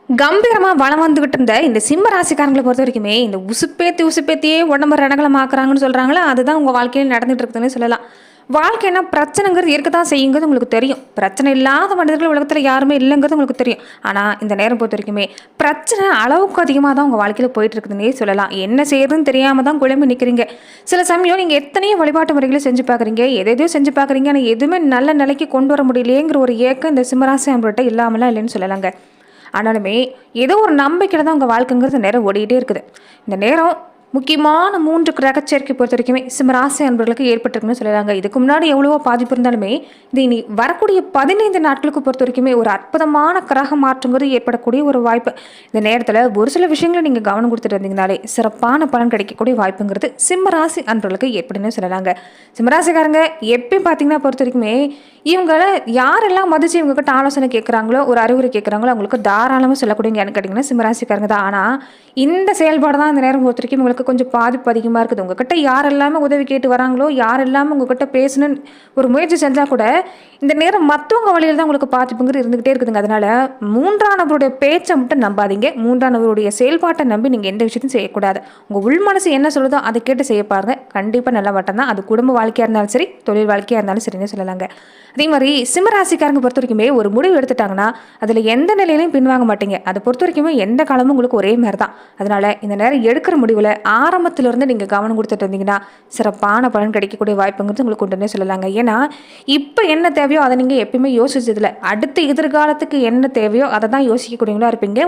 கம்பீரமாக வளம் வந்துகிட்டு இருந்த இந்த சிம்ம ராசிக்காரங்களை பொறுத்த வரைக்குமே இந்த உசுப்பேத்தியே உடம்பு ரணகலமாக்குறாங்கன்னு சொல்கிறாங்களா, அதுதான் உங்கள் வாழ்க்கையில் நடந்துட்டு இருக்குதுன்னு சொல்லலாம். வாழ்க்கைன்னா பிரச்சனைங்கிறது இருக்க தான் செய்யுங்கிறது உங்களுக்கு தெரியும். பிரச்சனை இல்லாத மனிதர்கள் உலகத்தில் யாருமே இல்லைங்கிறது உங்களுக்கு தெரியும். ஆனால் இந்த நேரம் பொறுத்த வரைக்குமே பிரச்சனை அளவுக்கு அதிகமாக தான் உங்கள் வாழ்க்கையில் போயிட்டு இருக்குதுன்னே சொல்லலாம். என்ன செய்யறதுன்னு தெரியாமல் தான் குழம்பு நிற்கிறீங்க. சில சமயம் நீங்கள் எத்தனையோ வழிபாட்டு முறைகளை செஞ்சு பார்க்குறீங்க, எதையோ செஞ்சு பார்க்குறீங்க, ஆனால் எதுவுமே நல்ல நிலைக்கு கொண்டு வர முடியலையேங்கிற ஒரு ஏக்கம் இந்த சிம்மராசி அவங்கள்ட்ட இல்லாமலாம் இல்லைன்னு சொல்லலாங்க. ஆனாலுமே ஏதோ ஒரு நம்பிக்கையில் தான் உங்கள் வாழ்க்கைங்கிறது நேரம் ஓடிக்கிட்டே இருக்குது. இந்த நேரம் முக்கியமான 3 கிரகச்சேர்க்கை பொறுத்த வரைக்குமே சிம்மராசி அன்பர்களுக்கு ஏற்பட்டிருக்குன்னு சொல்லலாங்க. இதுக்கு முன்னாடி எவ்வளவோ பாதிப்பு இருந்தாலுமே இது இனி வரக்கூடிய 15 நாட்களுக்கு பொறுத்த வரைக்குமே ஒரு அற்புதமான கிரக மாற்றங்கிறது ஏற்படக்கூடிய ஒரு வாய்ப்பு. இந்த நேரத்தில் ஒரு சில விஷயங்களை நீங்கள் கவனம் கொடுத்துட்டு இருந்தீங்கனாலே சிறப்பான பலன் கிடைக்கக்கூடிய வாய்ப்புங்கிறது சிம்மராசி அன்பர்களுக்கு ஏற்படுன்னு சொல்லலாங்க. சிம்மராசிக்காரங்க எப்பயும் பார்த்தீங்கன்னா பொறுத்த வரைக்குமே இவங்களை யாரெல்லாம் மதிச்சு இவங்ககிட்ட ஆலோசனை கேட்குறாங்களோ, ஒரு அறிவுரை கேட்குறாங்களோ அவங்களுக்கு தாராளமாக சொல்லக்கூடியவங்க யாருன்னு கேட்டிங்கன்னா சிம்மராசிக்காரங்க தான். ஆனால் இந்த செயல்பாடு தான் இந்த நேரம் பொறுத்த வரைக்கும் உங்களுக்கு கொஞ்சம் பாதிப்பு அதிகமாக இருக்குது. உங்ககிட்ட யார் எல்லாமே உதவி கேட்டு வராங்களோ, யார் எல்லாமே உங்ககிட்ட பேசணுன்னு ஒரு முயற்சி செஞ்சால் கூட இந்த நேரம் மற்றவங்க வழியில் தான் உங்களுக்கு பாதிப்புங்கிறது இருந்துகிட்டே இருக்குதுங்க. அதனால 3ஆம் நபருடைய பேச்சை மட்டும் நம்பாதீங்க. 3ஆம் நபருடைய செயல்பாட்டை நம்பி நீங்கள் எந்த விஷயத்தையும் செய்யக்கூடாது. உங்கள் உள் மனசு என்ன சொல்லுதோ அதை கேட்டு செய்ய பாருங்க. கண்டிப்பாக நல்ல வட்டம் தான். அது குடும்ப வாழ்க்கையாக இருந்தாலும் சரி, தொழில் வாழ்க்கையாக இருந்தாலும் சரின்னு சொல்லலாங்க. அதே மாதிரி சிம்மராசிக்காரங்க பொறுத்த வரைக்குமே ஒரு முடிவு எடுத்துட்டாங்கன்னா அதில் எந்த நிலையிலையும் பின்வாங்க மாட்டீங்க. அதை பொறுத்த வரைக்குமே எந்த காலமும் உங்களுக்கு ஒரே மாதிரி தான். அதனால இந்த நேரம் எடுக்கிற முடிவில் ஆரம்பத்திலிருந்து நீங்கள் கவனம் கொடுத்துட்டு இருந்தீங்கன்னா சிறப்பான பலன் கிடைக்கக்கூடிய வாய்ப்புங்கிறது உங்களுக்கு உண்டுன்னே சொல்லலாங்க. ஏன்னா இப்போ என்ன தேவையோ அதை நீங்கள் எப்பயுமே யோசிச்சதில்லை. அடுத்த எதிர்காலத்துக்கு என்ன தேவையோ அதை தான் யோசிக்கக்கூடியவங்களா இருப்பீங்க.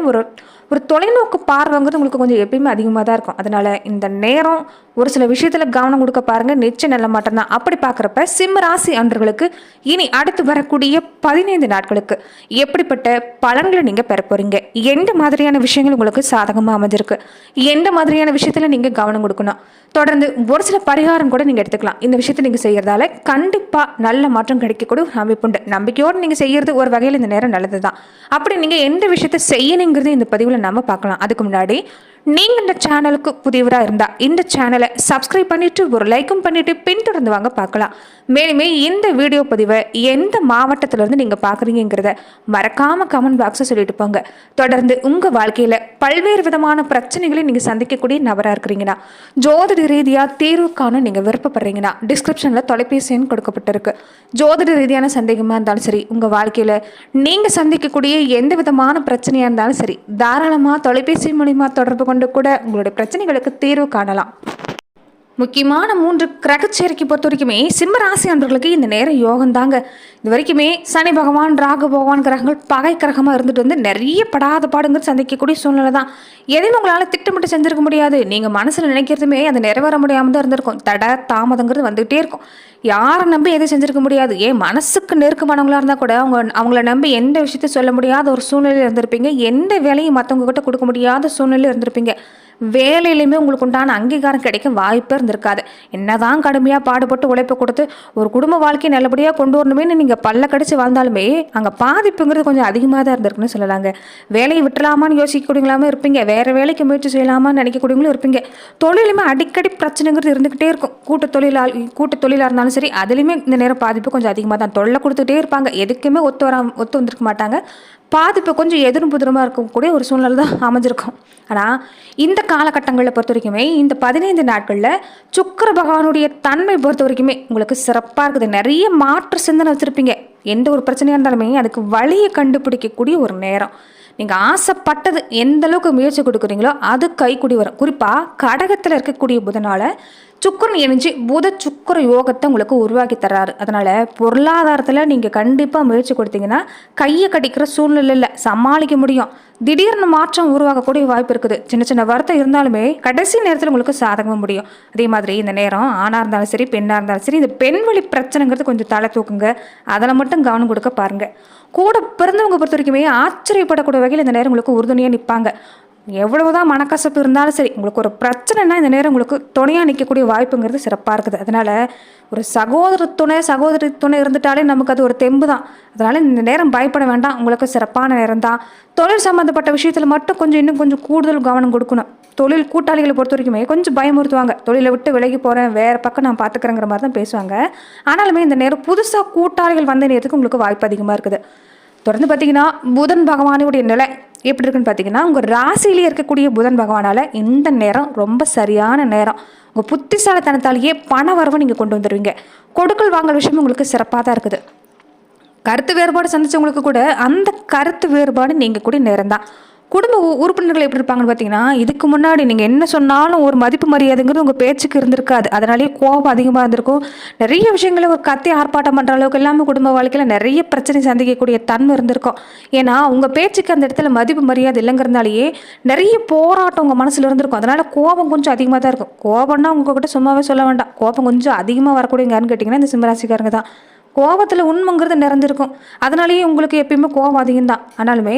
ஒரு தொலைநோக்கு பார்வைங்கிறது உங்களுக்கு கொஞ்சம் எப்பயுமே அதிகமாக தான் இருக்கும். அதனால இந்த நேரம் ஒரு சில விஷயத்தில் கவனம் கொடுக்க பாருங்க. நிச்சயம் நல்ல மாற்றம் தான். அப்படி பார்க்குறப்ப சிம்ம ராசி அன்பர்களுக்கு இனி அடுத்து வரக்கூடிய 15 நாட்களுக்கு எப்படிப்பட்ட பலன்களை நீங்கள் பெற போறீங்க, எந்த மாதிரியான விஷயங்கள் உங்களுக்கு சாதகமாக அமைஞ்சிருக்கு, எந்த மாதிரியான விஷயத்தில் நீங்கள் கவனம் கொடுக்கணும், தொடர்ந்து ஒரு சில பரிகாரம் கூட நீங்கள் எடுத்துக்கலாம். இந்த விஷயத்தை நீங்கள் செய்யறதால கண்டிப்பாக நல்ல மாற்றம் கிடைக்கக்கூடிய ஒரு அமைப்புண்டு. நம்பிக்கையோடு நீங்கள் செய்யறது ஒரு வகையில் இந்த நேரம் நல்லது தான். அப்படி நீங்கள் எந்த விஷயத்தை செய்யணுங்கிறது இந்த பதிவில் நம்ம பார்க்கலாம். அதுக்கு முன்னாடி நீங்கள் இந்த சேனலுக்கு புதியவராக இருந்தால் இந்த சேனலை சப்ஸ்கிரைப் பண்ணிவிட்டு ஒரு லைக்கும் பண்ணிவிட்டு பின்தொடர்ந்து வாங்க பார்க்கலாம். மேலுமே இந்த வீடியோ பதிவை எந்த மாவட்டத்திலேருந்து நீங்கள் பார்க்குறீங்கிறத மறக்காமல் கமெண்ட் பாக்ஸை சொல்லிட்டு போங்க. தொடர்ந்து உங்கள் வாழ்க்கையில் பல்வேறு விதமான பிரச்சனைகளை நீங்கள் சந்திக்கக்கூடிய நபராக இருக்கிறீங்கன்னா, ஜோதிட ரீதியாக தீர்வு காண நீங்கள் விருப்பப்படுறீங்கன்னா டிஸ்கிரிப்ஷனில் தொலைபேசி எண் கொடுக்கப்பட்டிருக்கு. ஜோதிட ரீதியான சந்தேகமாக இருந்தாலும் சரி, உங்கள் வாழ்க்கையில் நீங்கள் சந்திக்கக்கூடிய எந்த விதமான பிரச்சனையாக இருந்தாலும் சரி, தாராளமாக தொலைபேசி மூலிமா தொடர்பு கொண்டு கூட உங்களுடைய பிரச்சனைகளுக்கு தீர்வு காணலாம். முக்கியமான 3 கிரகச்சேரிக்கை பொறுத்த வரைக்குமே சிம்ம ராசி அன்பர்களுக்கு இந்த நேரம் யோகம் தாங்க. இது வரைக்குமே சனி பகவான், ராகு பகவான் கிரகங்கள் பகை கிரகமாக இருந்துட்டு வந்து நிறைய படாத பாடுங்கிறது சந்திக்கக்கூடிய சூழ்நிலை தான். எதையும் உங்களால் திட்டமிட்டு செஞ்சிருக்க முடியாது. நீங்கள் மனசில் நினைக்கிறதுமே அது நிறைவேற முடியாமல் தான் இருந்திருக்கும். தடை தாமதங்கிறது வந்துகிட்டே இருக்கும். யாரை நம்பி எதுவும் செஞ்சிருக்க முடியாது. ஏன் மனசுக்கு நெருக்கமானவங்களாக இருந்தால் கூட அவங்கள நம்பி எந்த விஷயத்தையும் சொல்ல முடியாத ஒரு சூழ்நிலையில் இருந்திருப்பீங்க. எந்த வேலையும் மற்றவங்க கிட்ட கொடுக்க முடியாத சூழ்நிலையில் இருந்திருப்பீங்க. வேலையிலையுமே உங்களுக்கு உண்டான அங்கீகாரம் கிடைக்க வாய்ப்பே இருந்திருக்காது. என்னதான் கடுமையாக பாடுபட்டு உழைப்பை கொடுத்து ஒரு குடும்ப வாழ்க்கையை நல்லபடியாக கொண்டு வரணுமே நீங்கள் பல்ல கடிச்சு வாழ்ந்தாலுமே அங்கே பாதிப்புங்கிறது கொஞ்சம் அதிகமாக தான் இருந்திருக்குன்னு சொல்லலாங்க. வேலையை விட்டுலாமான்னு யோசிக்கக்கூடியவங்களாம இருப்பீங்க, வேறு வேலைக்கு முயற்சி செய்யலாமான்னு நினைக்கக்கூடியவங்களும் இருப்பீங்க. தொழிலுமே அடிக்கடி பிரச்சனைங்கிறது இருந்துக்கிட்டே இருக்கும். கூட்டு தொழிலாக இருந்தாலும் சரி, அதுலேயுமே இந்த நேரம் பாதிப்பு கொஞ்சம் அதிகமாக தான். தொல்லை கொடுத்துட்டே இருப்பாங்க. எதுக்குமே ஒத்து வந்திருக்க மாட்டாங்க. பாதிப்பு கொஞ்சம் எதிரும் புதிரமாக இருக்கக்கூடிய ஒரு சூழ்நிலை தான் அமைஞ்சிருக்கும். ஆனால் இந்த காலகட்டங்களில் பொறுத்த வரைக்குமே இந்த 15 நாட்களில் சுக்கிர பகவானுடைய தன்மை பொறுத்த வரைக்குமே உங்களுக்கு சிறப்பாக இருக்குது. நிறைய மாற்று சிந்தனை வச்சுருப்பீங்க. எந்த ஒரு பிரச்சனையாக இருந்தாலுமே அதுக்கு வழியை கண்டுபிடிக்கக்கூடிய ஒரு நேரம். நீங்கள் ஆசைப்பட்டது எந்த அளவுக்கு முயற்சி கொடுக்குறீங்களோ அது கைக்கூடி வரும். குறிப்பாக கடகத்தில் இருக்கக்கூடிய புதனால் சுக்கரன் இணைஞ்சு புத சுக்கர யோகத்தை உங்களுக்கு உருவாக்கி தர்றாரு. அதனால் பொருளாதாரத்தில் நீங்கள் கண்டிப்பாக முயற்சி கொடுத்தீங்கன்னா கையை கடிக்கிற சூழ்நிலையில் சமாளிக்க முடியும். திடீர்னு மாற்றம் உருவாக்கக்கூடிய வாய்ப்பு இருக்குது. சின்ன சின்ன வருத்தம் இருந்தாலுமே கடைசி நேரத்தில் உங்களுக்கு சாதகமாக முடியும். அதே மாதிரி இந்த நேரம் ஆணாக இருந்தாலும் சரி, பெண்ணாக இருந்தாலும் சரி, இந்த பெண் வழி பிரச்சனைங்கிறது கொஞ்சம் தலை தூக்குங்க. அதில் மட்டும் கவனம் கொடுக்க பாருங்கள். கூட பிறந்தவங்க பொறுத்த வரைக்குமே ஆச்சரியப்படக்கூடிய வகையில் இந்த நேரம் உங்களுக்கு உறுதுணையாக நிற்பாங்க. எவ்வளவுதான் மனக்கசப்பு இருந்தாலும் சரி, உங்களுக்கு ஒரு பிரச்சனைனா இந்த நேரம் உங்களுக்கு துணையாக நிற்கக்கூடிய வாய்ப்புங்கிறது சிறப்பாக இருக்குது. அதனால் ஒரு சகோதரி துணை இருந்துட்டாலே நமக்கு அது ஒரு தெம்பு தான். அதனால் இந்த நேரம் பயப்பட வேண்டாம். உங்களுக்கு சிறப்பான நேரம் தான். தொழில் சம்மந்தப்பட்ட விஷயத்தில் மட்டும் இன்னும் கொஞ்சம் கூடுதல் கவனம் கொடுக்கணும். தொழில் கூட்டாளிகளை பொறுத்த வரைக்குமே கொஞ்சம் பயமுறுத்துவாங்க. தொழிலை விட்டு விலகி போகிறேன், வேறு பக்கம் நான் பார்த்துக்கிறேங்கிற மாதிரி தான் பேசுவாங்க. ஆனாலுமே இந்த நேரம் புதுசாக கூட்டாளிகள் வந்த நேரத்துக்கு உங்களுக்கு வாய்ப்பு அதிகமாக இருக்குது. தொடர்ந்து பார்த்தீங்கன்னா புதன் பகவானுடைய நிலை எப்படி இருக்குன்னு பார்த்தீங்கன்னா, உங்கள் ராசியிலே இருக்கக்கூடிய புதன் பகவானால் இந்த நேரம் ரொம்ப சரியான நேரம். உங்கள் புத்திசாலித்தனத்தாலேயே பண வரவை நீங்கள் கொண்டு வந்துடுவீங்க. கொடுக்கல் வாங்கல் விஷயம் உங்களுக்கு சிறப்பாக தான் இருக்குது. கருத்து வேறுபாடு சந்திச்சவங்களுக்கு கூட அந்த கருத்து வேறுபாடு நீங்கள் கூட நேரம் தான். குடும்ப உறுப்பினர்கள் எப்படி இருப்பாங்கன்னு பார்த்தீங்கன்னா, இதுக்கு முன்னாடி நீங்கள் என்ன சொன்னாலும் ஒரு மதிப்பு மரியாதைங்கிறது உங்கள் பேச்சுக்கு இருந்திருக்காது. அதனாலேயே கோபம் அதிகமாக இருந்திருக்கும். நிறைய விஷயங்களை ஒரு கத்தி ஆர்ப்பாட்டம் பண்ணுற அளவுக்கு எல்லாமே குடும்ப வாழ்க்கையில் நிறைய பிரச்சனை சந்திக்கக்கூடிய தன்மை இருந்திருக்கும். ஏன்னா உங்கள் பேச்சுக்கு அந்த இடத்துல மதிப்பு மரியாதை இல்லைங்கிறதுனாலேயே நிறைய போராட்டம் உங்கள் மனசில் இருந்திருக்கும். அதனால் கோபம் கொஞ்சம் அதிகமாக தான் இருக்கும். கோபம்னா உங்ககிட்ட சும்மாவே சொல்ல வேண்டாம். கோபம் கொஞ்சம் அதிகமாக வரக்கூடியங்கன்னு கேட்டிங்கன்னா இந்த சிம்மராசிக்காரங்க தான். கோபத்தில் உண்மைங்கிறது நிறைந்திருக்கும். அதனாலேயே உங்களுக்கு எப்பயுமே கோபம் அதிகம்தான். ஆனாலுமே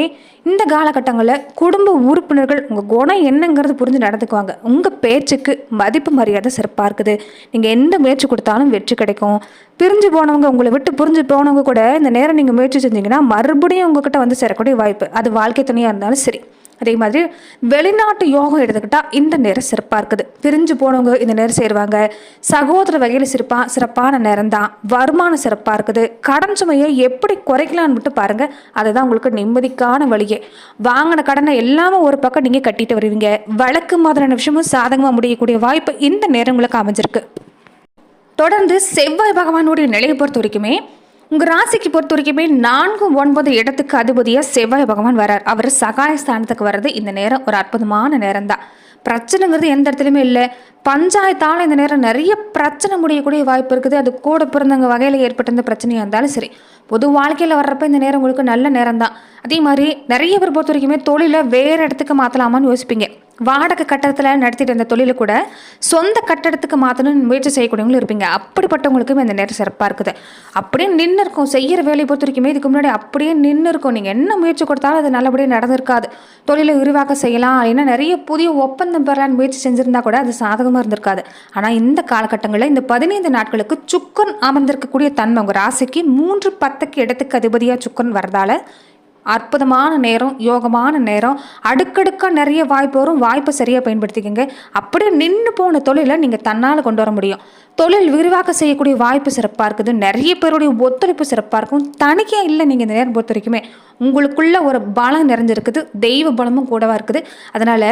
இந்த காலகட்டங்களில் குடும்ப உறுப்பினர்கள் உங்கள் குணம் என்னங்கிறது புரிஞ்சு நடந்துக்குவாங்க. உங்கள் பேச்சுக்கு மதிப்பு மரியாதை சிறப்பாக இருக்குது. நீங்கள் எந்த முயற்சி கொடுத்தாலும் வெற்றி கிடைக்கும். பிரிஞ்சு போனவங்க, உங்களை விட்டு பிரிஞ்சு போனவங்க கூட இந்த நேரம் நீங்கள் முயற்சி செஞ்சீங்கன்னா மறுபடியும் உங்ககிட்ட வந்து சேரக்கூடிய வாய்ப்பு. அது வாழ்க்கை துணையாக இருந்தாலும் சரி. அதே மாதிரி வெளிநாட்டு யோகம் எடுத்துக்கிட்டால் இந்த நேரம் சிறப்பாக இருக்குது. பிரிஞ்சு போனவங்க இந்த நேரம் சேருவாங்க. சகோதர வகையில் சிறப்பான நேரம் தான். வருமானம் சிறப்பாக இருக்குது. கடன் சுமையை எப்படி குறைக்கலான்னு மட்டும் பாருங்கள். அதுதான் உங்களுக்கு நிம்மதிக்கான வழியே. வாங்கின கடனை எல்லாமே ஒரு பக்கம் நீங்கள் கட்டிட்டு வருவீங்க. வழக்கு மாதிரியான விஷயமும் சாதகமாக முடியக்கூடிய வாய்ப்பு இந்த நேரம் உங்களுக்கு அமைஞ்சிருக்கு. தொடர்ந்து செவ்வாய் பகவானுடைய நிலையை பொறுத்த வரைக்குமே உங்கள் ராசிக்கு பொறுத்த வரைக்குமே 4, 9 இடத்துக்கு அதிபதியாக செவ்வாய் பகவான் வரார். அவர் சகாயஸ்தானத்துக்கு வர்றது இந்த நேரம் ஒரு அற்புதமான நேரம் தான். பிரச்சனைங்கிறது எந்த இடத்துலையுமே இல்லை. பஞ்சாயத்தால் இந்த நேரம் நிறைய பிரச்சனை முடியக்கூடிய வாய்ப்பு இருக்குது. அது கூட பிறந்தவங்க வகையில் ஏற்பட்டிருந்த பிரச்சனையாக இருந்தாலும் சரி. பொது வாழ்க்கையில் வர்றப்ப இந்த நேரம் உங்களுக்கு நல்ல நேரம் தான். அதே மாதிரி நிறைய பேர் பொறுத்த வரைக்குமே தொழிலை வேறு இடத்துக்கு மாற்றலாமான்னு யோசிப்பீங்க. வாடகை கட்டடத்தில் நடத்திட்டு இருந்த தொழிலை கூட சொந்த கட்டடத்துக்கு மாற்றணும்னு முயற்சி செய்யக்கூடியவங்களும் இருப்பீங்க. அப்படிப்பட்டவங்களுக்குமே இந்த நேரம் சிறப்பாக இருக்குது. அப்படியே நின்று இருக்கும். செய்கிற வேலையை பொறுத்த வரைக்குமே இதுக்கு முன்னாடி அப்படியே நின்று இருக்கும். நீங்கள் என்ன முயற்சி கொடுத்தாலும் அது நல்லபடியாக நடந்திருக்காது. தொழிலை விரிவாக்க செய்யலாம், ஏன்னா நிறைய புதிய ஒப்பந்தம் பெறலான்னு முயற்சி செஞ்சுருந்தா கூட அது சாதகமாக இருந்திருக்காது. ஆனால் இந்த காலகட்டங்களில் இந்த 15 நாட்களுக்கு சுக்கரன் அமர்ந்திருக்கக்கூடிய தன்மை உங்கள் ராசிக்கு 3, 10 இடத்துக்கு அதிபதியாக சுக்கரன் வரதால அற்புதமான நேரம், யோகமான நேரம். அடுக்கடுக்காக நிறைய வாய்ப்பு வரும். வாய்ப்பை சரியாக பயன்படுத்திக்கங்க. அப்படியே நின்று போன தொழிலை நீங்கள் தன்னால் கொண்டு வர முடியும். தொழில் விரிவாக்க செய்யக்கூடிய வாய்ப்பு சிறப்பாக இருக்குது. நிறைய பேருடைய ஒத்துழைப்பு சிறப்பாக இருக்கும். தனிக்கையாக இல்லை. நீங்கள் இந்த நேரம் பொறுத்த வரைக்குமே உங்களுக்குள்ள ஒரு பலம் நிறைஞ்சிருக்குது. தெய்வ பலமும் கூடவா இருக்குது. அதனால்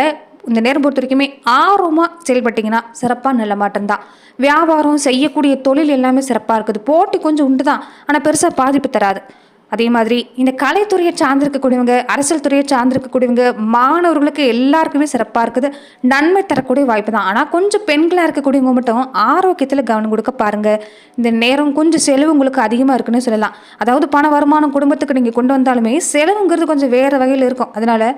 இந்த நேரம் பொறுத்த வரைக்குமே ஆர்வமாக செயல்பட்டிங்கன்னா சிறப்பாக நல்ல மாட்டம்தான். வியாபாரம் செய்யக்கூடிய தொழில் எல்லாமே சிறப்பாக இருக்குது. போட்டி கொஞ்சம் உண்டு தான், ஆனால் பெருசாக பாதிப்பு தராது. அதே மாதிரி இந்த கலைத்துறையை சார்ந்திருக்கக்கூடியவங்க, அரசியல் துறையை சார்ந்திருக்கக்கூடியவங்க, மாணவர்களுக்கு எல்லாருக்குமே சிறப்பாக இருக்குது. நன்மை தரக்கூடிய வாய்ப்பு தான். ஆனால் கொஞ்சம் பெண்களாக இருக்கக்கூடியவங்க மட்டும் ஆரோக்கியத்தில் கவனம் கொடுக்க பாருங்கள். இந்த நேரம் கொஞ்சம் செலவு உங்களுக்கு அதிகமாக இருக்குன்னு சொல்லலாம். அதாவது பண வருமானம் குடும்பத்துக்கு நீங்கள் கொண்டு வந்தாலுமே செலவுங்கிறது கொஞ்சம் வேறு வகையில் இருக்கும். அதனால்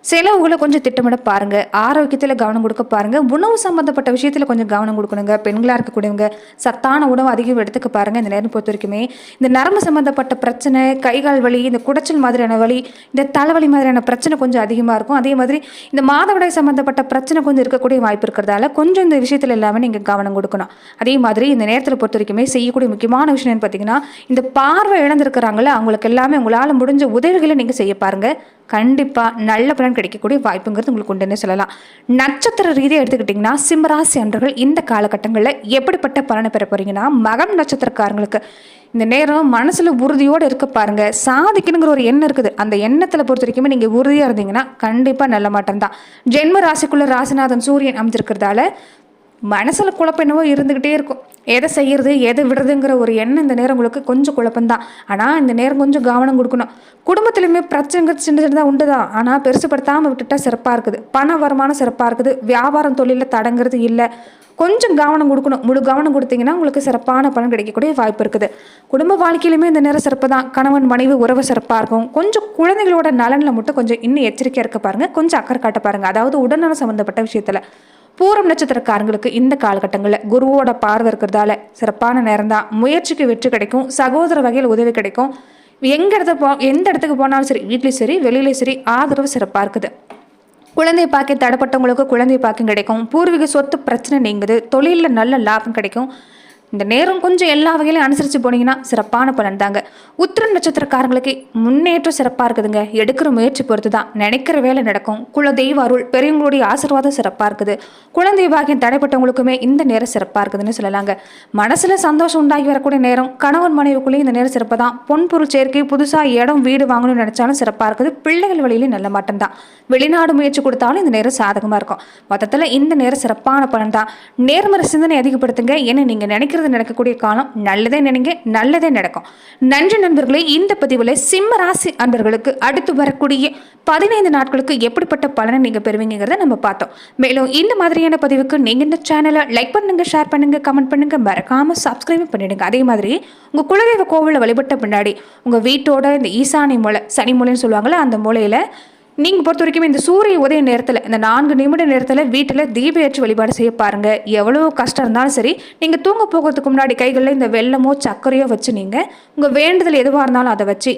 செலவுகளை கொஞ்சம் திட்டமிட பாருங்கள். ஆரோக்கியத்தில் கவனம் கொடுக்க பாருங்கள். உணவு சம்மந்தப்பட்ட விஷயத்தில் கொஞ்சம் கவனம் கொடுக்கணுங்க. பெண்களாக இருக்கக்கூடியவங்க சத்தான உணவு அதிகம் எடுத்துக்க பாருங்கள். இந்த நேரம் பொறுத்த வரைக்குமே இந்த நரம்பு சம்மந்தப்பட்ட பிரச்சனை, கைகால் வலி, இந்த குடைச்சல் மாதிரியான வலி, இந்த தலைவலி மாதிரியான பிரச்சனை கொஞ்சம் அதிகமாக இருக்கும். அதே மாதிரி இந்த மாதவிடாய் சம்மந்தப்பட்ட பிரச்சனை கொஞ்சம் இருக்கக்கூடிய வாய்ப்பு இருக்கிறதால கொஞ்சம் இந்த விஷயத்தில் எல்லாமே நீங்கள் கவனம் கொடுக்கணும். அதே மாதிரி இந்த நேரத்தில் பொறுத்த வரைக்குமே செய்யக்கூடிய முக்கியமான விஷயம் என்னன்னு பார்த்தீங்கன்னா, இந்த பார்வை இழந்திருக்கிறாங்களே அவங்களுக்கு எல்லாமே உங்களால் முடிஞ்ச உதவிகளை நீங்கள் செய்ய பாருங்கள். கண்டிப்பாக நல்ல பலன் கிடைக்கக்கூடிய வாய்ப்புங்கிறது உங்களுக்கு உண்டுன்னு சொல்லலாம். நட்சத்திர ரீதியாக எடுத்துக்கிட்டிங்கன்னா சிம்மராசி அன்பர்கள் இந்த காலகட்டங்களில் எப்படிப்பட்ட பலனை பெற போகிறீங்கன்னா, மகம் நட்சத்திரக்காரங்களுக்கு இந்த நேரம் மனசில் உறுதியோடு இருக்க பாருங்கள். சாதிக்கணுங்கிற ஒரு எண்ணம் இருக்குது. அந்த எண்ணத்தில் பொறுத்த வரைக்குமே நீங்கள் உறுதியாக இருந்தீங்கன்னா கண்டிப்பாக நல்ல மாட்டம் தான். ஜென்ம ராசிக்குள்ள ராசிநாதன் சூரியன் அமைஞ்சிருக்கிறதால மனசில் குழப்பம் என்னவோ இருந்துக்கிட்டே இருக்கும். எதை செய்கிறது எதை விடுறதுங்கிற ஒரு எண்ணம் இந்த நேரம் உங்களுக்கு கொஞ்சம் குழப்பம்தான். ஆனால் இந்த நேரம் கொஞ்சம் கவனம் கொடுக்கணும். குடும்பத்துலையுமே பிரச்சனைகள் சின்ன சின்னதாக உண்டு தான், ஆனால் பெருசுப்படுத்தாமல் விட்டுட்டா சிறப்பாக இருக்குது. பண வருமானம் சிறப்பாக இருக்குது. வியாபாரம் தொழிலில் தடங்கிறது இல்லை. கொஞ்சம் கவனம் கொடுக்கணும். முழு கவனம் கொடுத்தீங்கன்னா உங்களுக்கு சிறப்பான பலன் கிடைக்கக்கூடிய வாய்ப்பு இருக்குது. குடும்ப வாழ்க்கையிலுமே இந்த நேரம் சிறப்பு தான். கணவன் மனைவி உறவு சிறப்பாக இருக்கும். கொஞ்சம் குழந்தைகளோட நலனில் மட்டும் கொஞ்சம் இன்னும் எச்சரிக்கையாக இருக்க பாருங்கள். கொஞ்சம் அக்கறை காட்ட பாருங்கள். அதாவது உடல்நலம் சம்மந்தப்பட்ட விஷயத்தில். பூரம் நட்சத்திரக்காரங்களுக்கு இந்த காலகட்டங்களில் குருவோட பார்வை இருக்கிறதால சிறப்பான நேரம் தான். முயற்சிக்கு வெற்றி கிடைக்கும். சகோதர வகையில் உதவி கிடைக்கும். எந்த இடத்துக்கு போனாலும் சரி, வீட்லேயும் சரி வெளியிலையும் சரி ஆதரவு சிறப்பாக இருக்குது. குழந்தை பாக்கியம் தடப்பட்டவங்களுக்கு குழந்தை பாக்கியம் கிடைக்கும். பூர்வீக சொத்து பிரச்சனை நீங்குது. தொழிலில் நல்ல லாபம் கிடைக்கும். இந்த நேரம் கொஞ்சம் எல்லா வகையிலும் அனுசரித்து போனீங்கன்னா சிறப்பான பலன் தாங்க. உத்திர நட்சத்திரக்காரங்களுக்கு முன்னேற்றம் சிறப்பாக இருக்குதுங்க. எடுக்கிற முயற்சி பொறுத்து தான் நினைக்கிற வேலை நடக்கும். குலதெய்வ அருள், பெரியவங்களுடைய ஆசீர்வாதம் சிறப்பாக இருக்குது. குழந்தை பாக்கியம் தடைப்பட்டவங்களுக்குமே இந்த நேரம் சிறப்பாக இருக்குதுன்னு சொல்லலாங்க. மனசில் சந்தோஷம் உண்டாகி வரக்கூடிய நேரம். கணவன் மனைவிக்குள்ளேயும் இந்த நேரம் சிறப்பாக தான். பொன்பொருள் சேர்க்கை, புதுசாக இடம் வீடு வாங்கணும்னு நினைச்சாலும் சிறப்பாக இருக்குது. பிள்ளைகள் வழியிலும் நல்ல மாட்டம் தான். வெளிநாடு முயற்சி கொடுத்தாலும் இந்த நேரம் சாதகமாக இருக்கும். மொத்தத்தில் இந்த நேரம் சிறப்பான பலன் தான். நேர்மறை சிந்தனை அதிகப்படுத்துங்க. ஏன்னா நீங்கள் நினைக்கிறது நடக்கக்கூடிய காலம். நல்லதே நினைங்க, நல்லதே நடக்கும். நன்றி நண்பர்களே. இந்த பதிவில் சிம்ம ராசி அன்பர்களுக்கு அடுத்து வரக்கூடிய 15 நாட்களுக்கு எப்படிப்பட்ட பலனை நீங்கள் பெறுவீங்கிறத நம்ம பார்த்தோம். மேலும் இந்த மாதிரியான பதிவுக்கு நீங்கள் இந்த சேனலை லைக் பண்ணுங்க, ஷேர் பண்ணுங்க, கமெண்ட் பண்ணுங்க, மறக்காம சப்ஸ்கிரைப் பண்ணிடுங்க. அதே மாதிரி உங்கள் குலதெய்வ கோவிலில் வழிபட்ட பின்னாடி உங்கள் வீட்டோட இந்த ஈசானி மூலை, சனி மூலைன்னு சொல்லுவாங்களே, அந்த மூலையில் நீங்கள் பொறுத்த வரைக்கும் இந்த சூரிய உதய நேரத்தில், இந்த 4 நிமிட நேரத்தில் வீட்டில் தீப ஏற்றி வழிபாடு செய்ய பாருங்கள். எவ்வளோ கஷ்டம் இருந்தாலும் சரி, நீங்கள் தூங்க போகிறதுக்கு முன்னாடி கைகளில் இந்த வெல்லமோ சர்க்கரையோ வச்சு நீங்கள் உங்கள் வேண்டுதல் எதுவாக இருந்தாலும் அதை வச்சு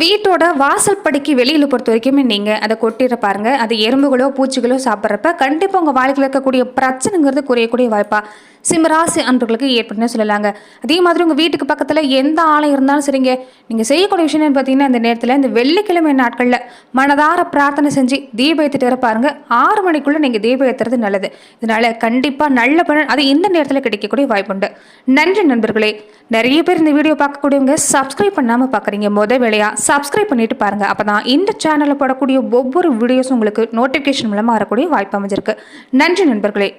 வீட்டோட வாசல் படிக்கு வெளியில் பொறுத்த வரைக்குமே நீங்கள் அதை கொட்டிட பாருங்க. அது எறும்புகளோ பூச்சிகளோ சாப்பிட்றப்ப கண்டிப்பாக உங்கள் வாழ்க்கையில் இருக்கக்கூடிய பிரச்சனைங்கிறது குறையக்கூடிய வாய்ப்பா சிம்மராசி அன்பர்களுக்கு ஏற்படுன்னு சொல்லலாங்க. அதே மாதிரி உங்கள் வீட்டுக்கு பக்கத்தில் எந்த ஆலயம் இருந்தாலும் சரிங்க, நீங்கள் செய்யக்கூடிய விஷயம் பார்த்தீங்கன்னா இந்த நேரத்தில் இந்த வெள்ளிக்கிழமை நாட்களில் மனதார பிரார்த்தனை செஞ்சு தீபம் ஏற்றிட்டு வர பாருங்க. 6 மணிக்குள்ளே நீங்கள் தீபம் ஏற்றுறது நல்லது. இதனால கண்டிப்பாக நல்ல பலன் அது இந்த நேரத்தில் கிடைக்கக்கூடிய வாய்ப்புண்டு. நன்றி நண்பர்களே. நிறைய பேர் இந்த வீடியோ பார்க்கக்கூடியவங்க சப்ஸ்கிரைப் பண்ணாமல் பார்க்குறீங்க. வேலையாக சப்ஸ்கிரைப் பண்ணிட்டு பாருங்க. அப்போ தான் இந்த சேனலில் போடக்கூடிய ஒவ்வொரு வீடியோஸும் உங்களுக்கு நோட்டிஃபிகேஷன் மூலமாக வரக்கூடிய வாய்ப்பு அமைஞ்சிருக்கு. நன்றி நண்பர்களே.